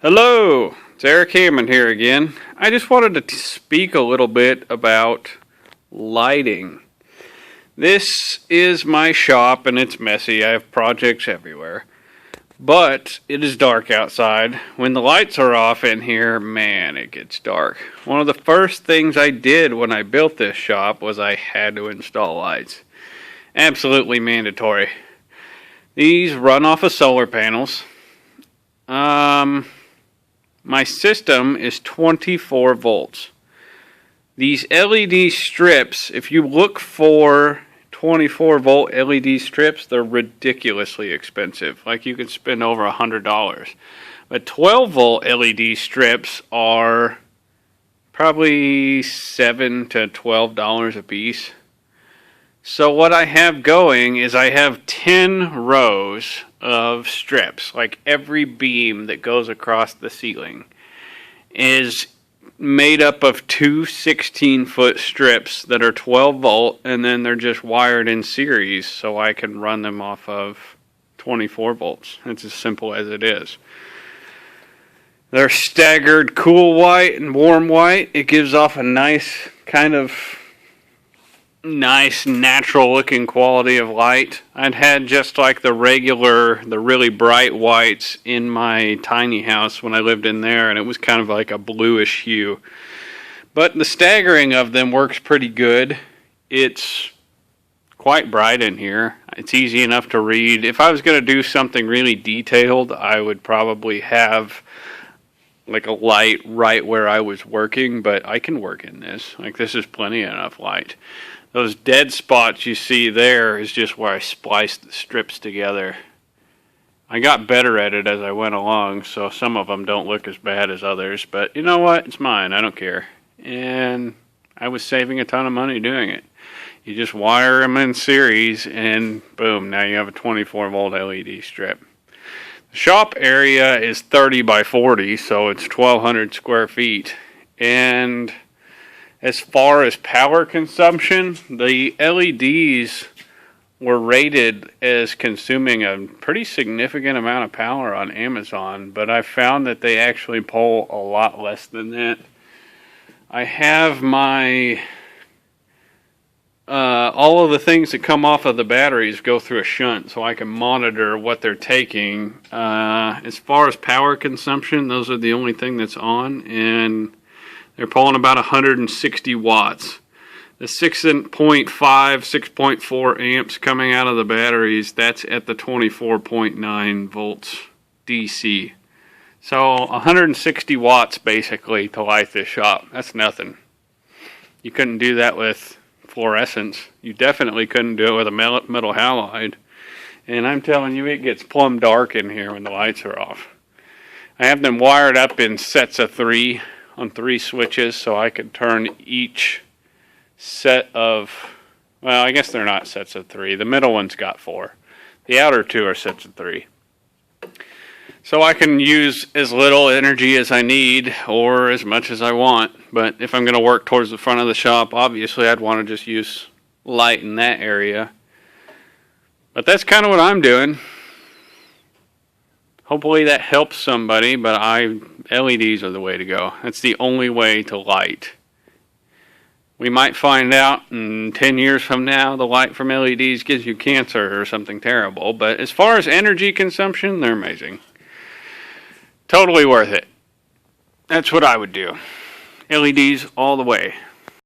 Hello, it's Eric Hammond here again. I just wanted to speak a little bit about lighting. This is my shop and it's messy. I have projects everywhere. But it is dark outside. When the lights are off in here, man, it gets dark. One of the first things I did when I built this shop was I had to install lights. Absolutely mandatory. These run off of solar panels. My system is 24 volts. These LED strips, if you look for 24 volt LED strips, they're ridiculously expensive. Like you can spend over $100. But 12 volt LED strips are probably $7 to $12 a piece. So what I have going is I have 10 rows of strips. Like every beam that goes across the ceiling is made up of two 16-foot strips that are 12 volt, and then they're just wired in series so I can run them off of 24 volts. It's as simple as it is. They're staggered cool white and warm white. It gives off a nice natural looking quality of light. I'd had just like the really bright whites in my tiny house when I lived in there, and it was kind of like a bluish hue. But the staggering of them works pretty good. It's quite bright in here. It's easy enough to read. If I was going to do something really detailed, I would probably have like a light right where I was working, but I can work in this. Like this is plenty enough light. Those dead spots you see there is just where I spliced the strips together. I got better at it as I went along, so some of them don't look as bad as others, but you know what? It's mine. I don't care. And I was saving a ton of money doing it. You just wire them in series and boom, now you have a 24 volt LED strip. The shop area is 30 by 40, so it's 1,200 square feet. And as far as power consumption, the LEDs were rated as consuming a pretty significant amount of power on Amazon, but I found that they actually pull a lot less than that. I have my all of the things that come off of the batteries go through a shunt so I can monitor what they're taking. As far as power consumption, those are the only thing that's on, and they're pulling about 160 watts. The 6.5, 6.4 amps coming out of the batteries, that's at the 24.9 volts DC. So 160 watts basically to light this shop. That's nothing. You couldn't do that with fluorescence. You definitely couldn't do it with a metal halide. And I'm telling you, it gets plumb dark in here when the lights are off. I have them wired up in sets of 3 on 3 switches, so I could turn each set of, well, I guess they're not sets of 3. The middle one's got 4. The outer 2 are sets of 3. So I can use as little energy as I need or as much as I want. But if I'm going to work towards the front of the shop, obviously I'd want to just use light in that area. But that's kind of what I'm doing. Hopefully that helps somebody, but LEDs are the way to go. That's the only way to light. We might find out in 10 years from now the light from LEDs gives you cancer or something terrible, but as far as energy consumption, they're amazing. Totally worth it. That's what I would do. LEDs all the way.